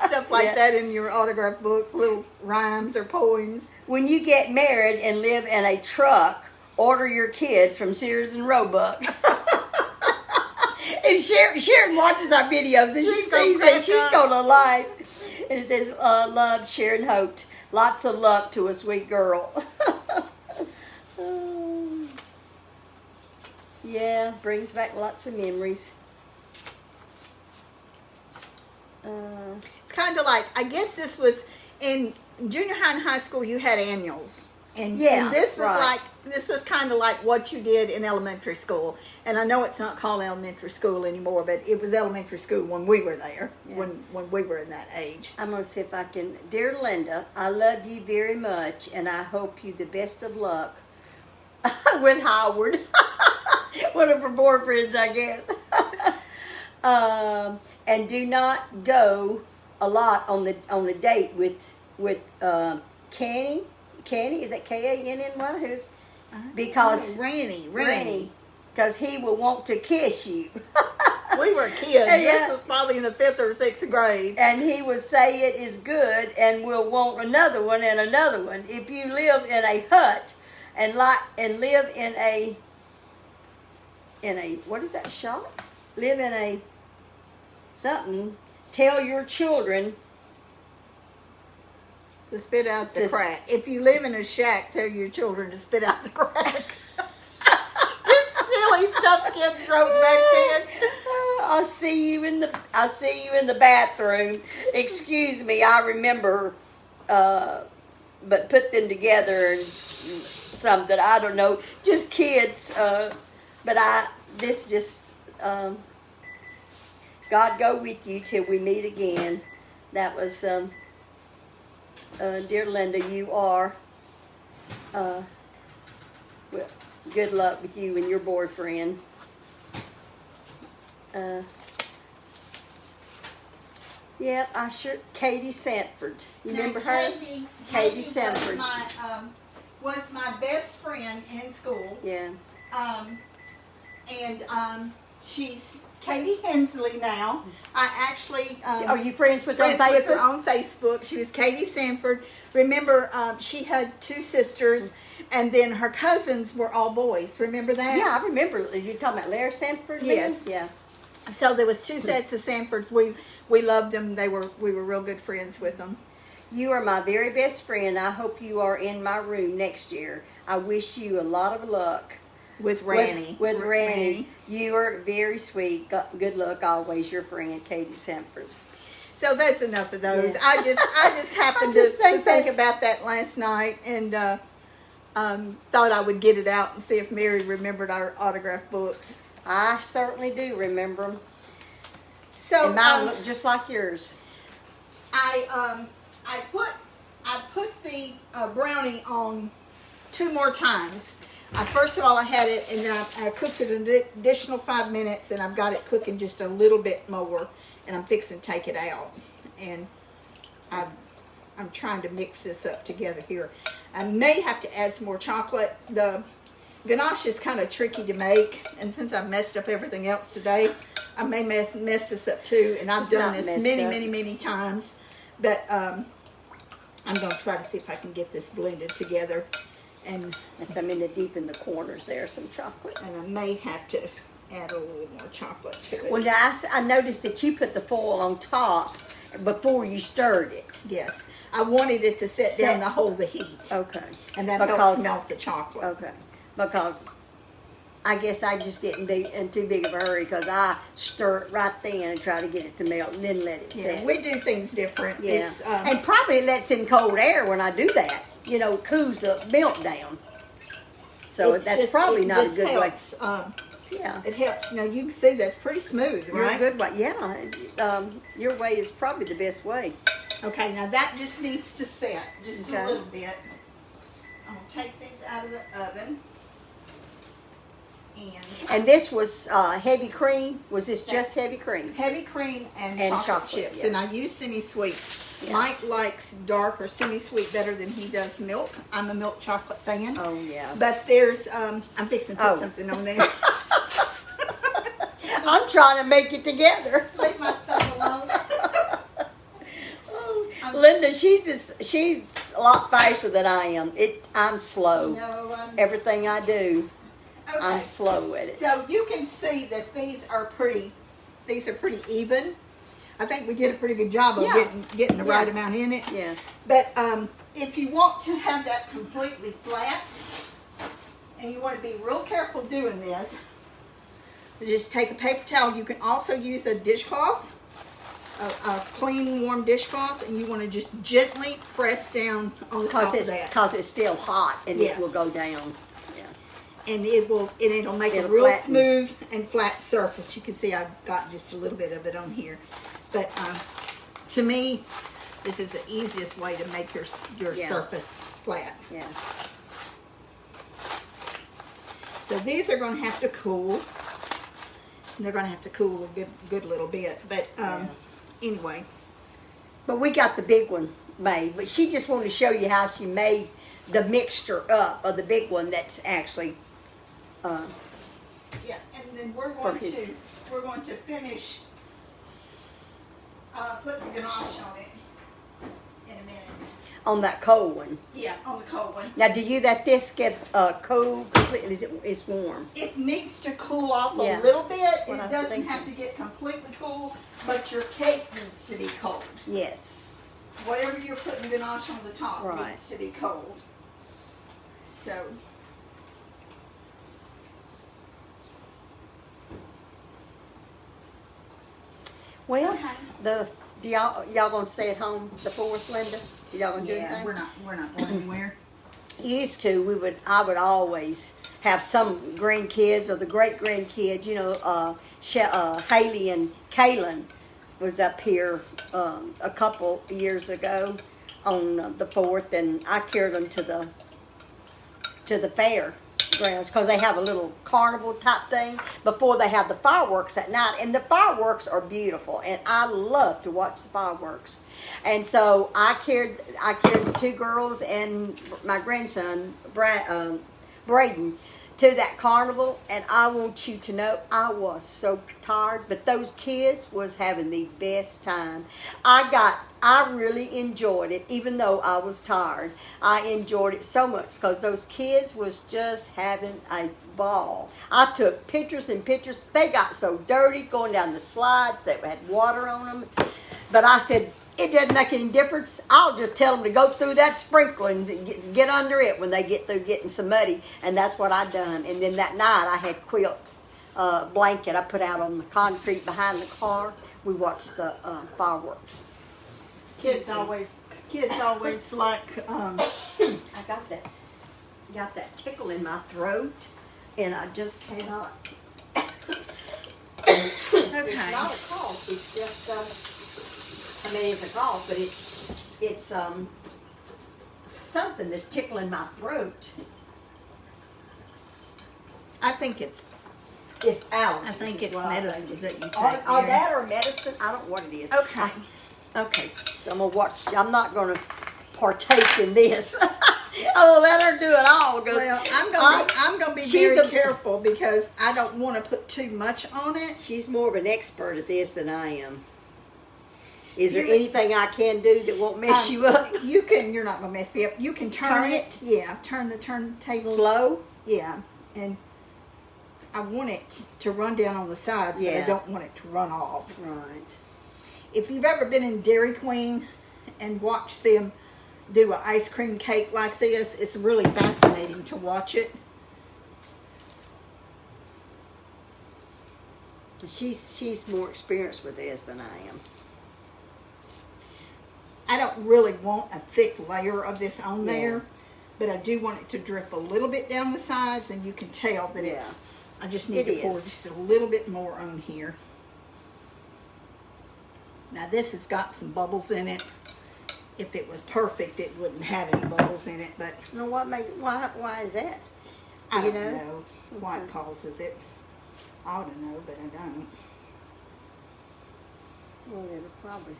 stuff like Yeah. that in your autograph books, little rhymes or poems. When you get married and live in a truck, order your kids from Sears and Roebuck. And Sharon watches our videos and she She's gonna sees crack it. She's up. gonna laugh. And it says, love, Sharon hoped. Lots of luck to a sweet girl. Yeah, brings back lots of memories. It's kind of like, I guess this was in junior high and high school, you had annuals. And this was right. this was kind of like what you did in elementary school. And I know it's not called elementary school anymore, but it was elementary school when we were there, Yeah. when we were in that age. I'm going to see if I can. Dear Linda, I love you very much, and I hope you the best of luck with Howard. One of her boyfriends, I guess. And do not go a lot on the date with Kenny. Kenny, is it K-A-N-N-Y? Who's because Rennie. because he will want to kiss you. We were kids. Yeah. This was probably in the 5th or 6th grade. And he would say it is good and will want another one and another one. If you live in a hut and live in a what is that shop? Live in a something. Tell your children To spit out the Just- crack. If you live in a shack, tell your children to spit out the crack. Just silly stuff kids wrote back then. I'll see you in the bathroom. Excuse me, I remember, but put them together and something. I don't know, just kids. But God go with you till we meet again. That was, dear Linda, you are. Well, good luck with you and your boyfriend. Yeah, I sure. Katie Sanford. You remember her? Katie Sanford. was my best friend in school. Yeah. She's Katie Hensley now. I actually Are you friends with her on friends with her Facebook? on Facebook. She was Katie Sanford. Remember, she had two sisters, and then her cousins were all boys. Remember that? Yeah, I remember. You're talking about Larry Sanford? Yes. Yeah. So there was two sets of Sanfords. We loved them. We were real good friends with them. You are my very best friend. I hope you are in my room next year. I wish you a lot of luck. With Ranny. With Ranny. You are very sweet. Good luck always. Your friend, Katie Sanford. So that's enough of those. Yeah. I just happened I just to think think that- about that last night and thought I would get it out and see if Mary remembered our autograph books. I certainly do remember them. So And mine look just like yours. I put the brownie on 2 more times. First of all, I had it, and then I cooked it an additional 5 minutes, and I've got it cooking just a little bit more, and I'm fixing to take it out. And I'm trying to mix this up together here. I may have to add some more chocolate. The ganache is kind of tricky to make, and since I've messed up everything else today, I may mess this up too. And I've It's done not this messed up. many times, but I'm going to try to see if I can get this blended together. And I'm in the corners there, some chocolate. I may have to add a little more chocolate to it. Well, now I noticed that you put the foil on top before you stirred it. Yes, I wanted it to set down to hold the heat, Okay. and that helps melt the chocolate. Okay. Because I guess I just get in too big of a hurry because I stir it right then and try to get it to melt and then let it set. Yeah, we do things different. Yeah. It's, And probably lets in cold air when I do that. You know, cools the melt down. So it's that's just- probably it not a just good helps. way. Yeah. It helps. Now you can see that's pretty smooth, You're right? a good way. Yeah. Your way is probably the best way. Okay, now that just needs to set just Okay. a little bit. I'm gonna take these out of the oven. And this was heavy cream. Was this just That's heavy cream? Heavy cream and, And chocolate, chocolate, chips, yeah. and I use semi-sweet. Yeah. Mike likes dark or semi-sweet better than he does milk. I'm a milk chocolate fan. Oh yeah. But there's, I'm fixing to put Oh. something on there. I'm trying to make it together. Leave my stuff alone. Linda, she's a lot faster than I am. I'm slow. No, Everything I do, I'm okay. slow at it. So you can see that these are pretty even. I think we did a pretty good job of Yeah. getting the Yeah. right amount in it. Yeah. But if you want to have that completely flat, and you want to be real careful doing this, just take a paper towel. You can also use a dishcloth, a clean, warm dishcloth, and you want to just gently press down on the top of that. Because it's still hot and Yeah. it will go down. Yeah. And it'll make It'll a real flatten. smooth and flat surface. You can see I've got just a little bit of it on here. But to me, this is the easiest way to make your Yeah. surface flat. Yeah. So these are going to have to cool. They're going to have to cool a good little bit. But anyway, But we got the big one made. But she just wanted to show you how she made the mixture up of the big one that's actually yeah. And then we're For going his- to finish putting the ganache on it in a minute. on that cold one. Yeah, on the cold one. Now, do you let this get cold completely? It's warm? It needs to cool off Yeah. a little bit. That's It what I was doesn't thinking. have to get completely cool, but your cake needs to be cold. Yes. Whatever you're putting ganache on the top Right. needs to be cold. So, Well, Okay. y'all gonna stay at home the 4th, Linda? Y'all gonna do yeah, anything? we're not going anywhere. Used to, I would always have some grandkids or the great grandkids. You know, Haley and Kaylin was up here a couple years ago on the 4th, and I carried them to the fair grounds because they have a little carnival type thing before they have the fireworks at night, and the fireworks are beautiful, and I love to watch the fireworks. And so I carried the 2 girls and my grandson Braden to that carnival, and I want you to know I was so tired, but those kids was having the best time. I really enjoyed it, even though I was tired. I enjoyed it so much because those kids was just having a ball. I took pictures and pictures. They got so dirty going down the slides that had water on them, but I said, it doesn't make any difference. I'll just tell them to go through that sprinkler and get under it when they get through getting some muddy. And that's what I done. And then that night I had Quilt's blanket I put out on the concrete behind the car. We watched the fireworks. Kids always like. I got that tickle in my throat, and I just cannot. Okay. It's not a cough. It's just. I mean, it's a cough, but it's something that's tickling my throat. I think it's allergies. I think is it's what I medicine think that you take. Or there. that or medicine. I don't know what it is. Okay. Okay. So I'm gonna watch. I'm not gonna partake in this. I'm gonna let her do it all. Well, I'm gonna be she's very careful because I don't want to put too much on it. She's more of an expert at this than I am. Is there anything I can do that won't mess you up? You're not gonna mess me up. You can turn it. Yeah, turn the turntable. Slow? Yeah, and I want it to run down on the sides, but I don't want it to run off. Right. If you've ever been in Dairy Queen and watched them do an ice cream cake like this, it's really fascinating to watch it. She's more experienced with this than I am. I don't really want a thick layer of this on there, but I do want it to drip a little bit down the sides, and you can tell that it's. I just need to pour just a little bit more on here. Now this has got some bubbles in it. If it was perfect, it wouldn't have any bubbles in it, but. No, why is that? I don't know why it causes it. I ought to know, but I don't. Well, it'll probably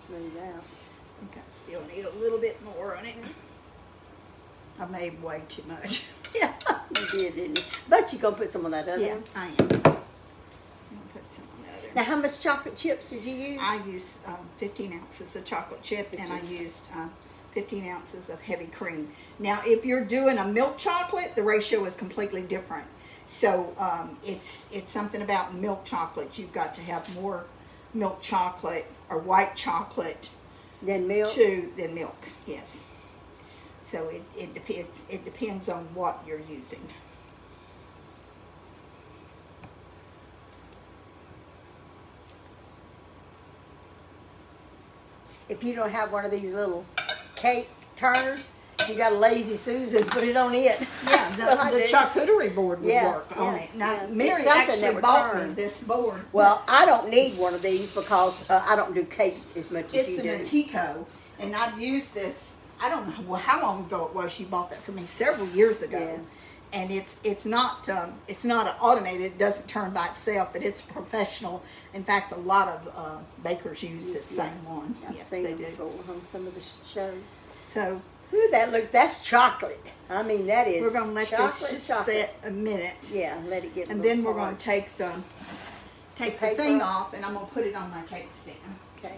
smooth out. I think I still need a little bit more on it. I made way too much. Yeah, you did, didn't you? But you're going to put some on that other one? I am. I'm going to put some on the other. Now, how much chocolate chips did you use? I used 15 ounces of chocolate chip, 15. And I used 15 ounces of heavy cream. Now, if you're doing a milk chocolate, the ratio is completely different. So it's something about milk chocolate. You've got to have more milk chocolate or white chocolate than milk. Than milk. Yes. So it depends. It depends on what you're using. If you don't have one of these little cake turners, you got a Lazy Susan, put it on it. Yeah, the charcuterie board would work on it. Now, Mary actually bought me this board. Well, I don't need one of these because I don't do cakes as much as you do. It's an Antico, and I've used this. I don't know how long ago it was. She bought that for me several years ago. Yeah. And it's not an automated. It doesn't turn by itself, but it's professional. In fact, a lot of bakers use this same one. I've seen it before on some of the shows. So. Ooh, that's chocolate. I mean, that is. We're gonna let this set a minute. Yeah, let it get. And then we're gonna take the thing off, and I'm gonna put it on my cake stand. Okay.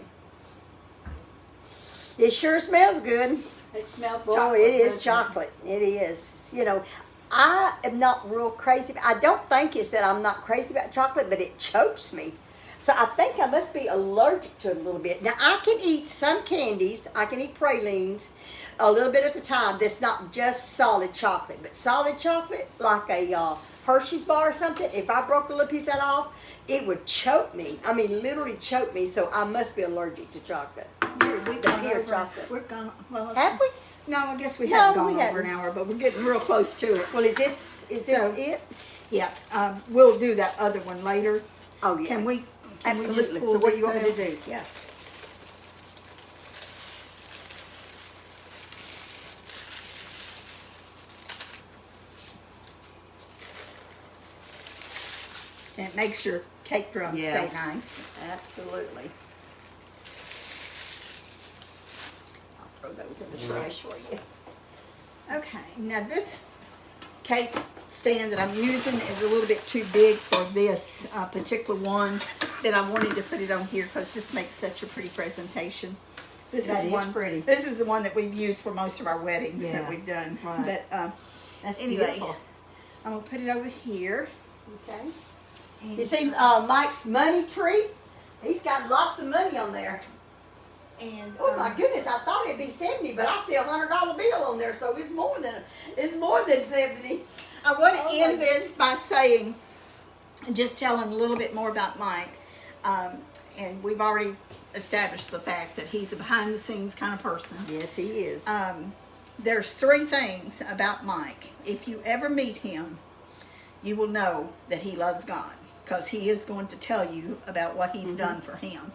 It sure smells good. It smells. Boy, it is chocolate. It is. You know, I am not real crazy. I don't think it's that I'm not crazy about chocolate, but it chokes me. So I think I must be allergic to it a little bit. Now, I can eat some candies. I can eat pralines a little bit at a time. That's not just solid chocolate. But solid chocolate, like a Hershey's bar or something, if I broke a little piece of that off, it would choke me. I mean, literally choke me. So I must be allergic to chocolate. We've gone over. Chocolate. We've gone. Well, have we? No, I guess we haven't gone over an hour, but we're getting real close to it. Well, is this it? Yeah. We'll do that other one later. Oh, yeah. Can we? Absolutely. So what do you want me to do? Yeah. And it makes your cake drums stay nice. Absolutely. I'll throw those in the trash for you. Okay. Now this cake stand that I'm using is a little bit too big for this particular one, that I wanted to put it on here because this makes such a pretty presentation. This That is is one, pretty. This is the one that we've used for most of our weddings Yeah, that we've done. right. But That's anyway, beautiful. I'm gonna put it over here. Okay. And, You see Mike's money tree? He's got lots of money on there. and Oh my goodness, I thought it'd be 70, but I see $100 bill on there, so it's more than 70. I want to Oh, my end this goodness. by saying, just telling a little bit more about Mike. And we've already established the fact that he's a behind the scenes kind of person. Yes, he is. There's 3 things about Mike. If you ever meet him, you will know that he loves God, because he is going to tell you about what he's done for him.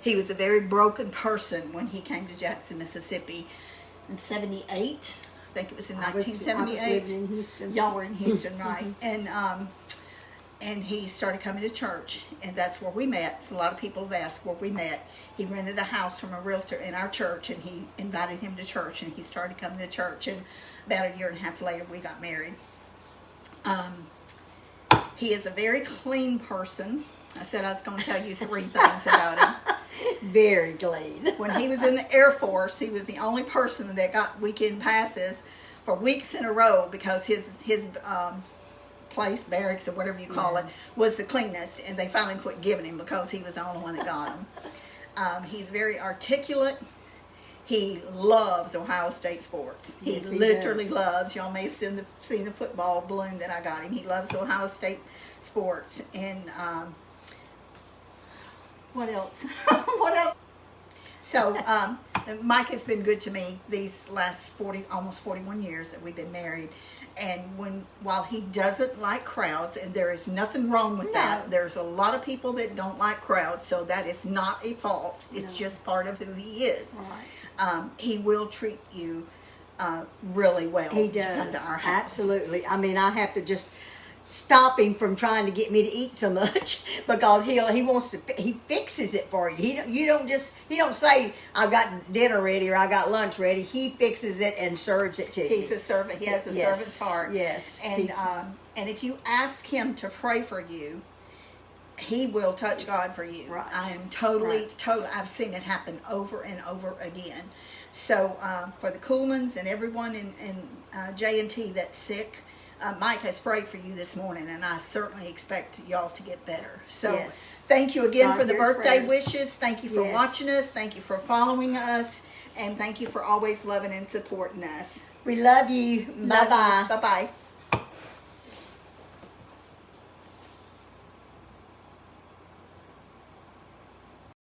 He was a very broken person when he came to Jackson, Mississippi in 78. I think it was in I was 1978. living in Houston. Y'all were in Houston, right? And he started coming to church, and that's where we met. So a lot of people have asked where we met. He rented a house from a realtor in our church, and he invited him to church, and he started coming to church. And about a year and a half later, we got married. He is a very clean person. I said I was going to tell you 3 things about him. Very clean. When he was in the Air Force, he was the only person that got weekend passes for weeks in a row, because his place, barracks, or whatever you call it, was the cleanest, and they finally quit giving him because he was the only one that got them. He's very articulate. He loves Ohio State sports. Yes, He he literally does. loves. Y'all may have seen the football balloon that I got him. He loves Ohio State sports. And what else? What else? So Mike has been good to me these last almost 41 years that we've been married. And while he doesn't like crowds, and there is nothing wrong with that, there's a lot of people that don't like crowds, so that is not a fault. It's just part of who he is. Right. He will treat you really well. He if you does. come to our house. Absolutely. I mean, I have to just stop him from trying to get me to eat so much, because he fixes it for you. He don't say I've got dinner ready or I got lunch ready. He fixes it and serves it to you. He's a servant. He has a servant's heart. Yes. And if you ask him to pray for you, he will touch God for you. Right. I am totally. I've seen it happen over and over again. So for the Coolmans and everyone in J&T that's sick, Mike has prayed for you this morning, and I certainly expect y'all to get better. So Yes. thank you again God for the hears birthday prayers. wishes. Thank you for Yes. watching us. Thank you for following us. And thank you for always loving and supporting us. We love you. Bye bye. Bye-bye.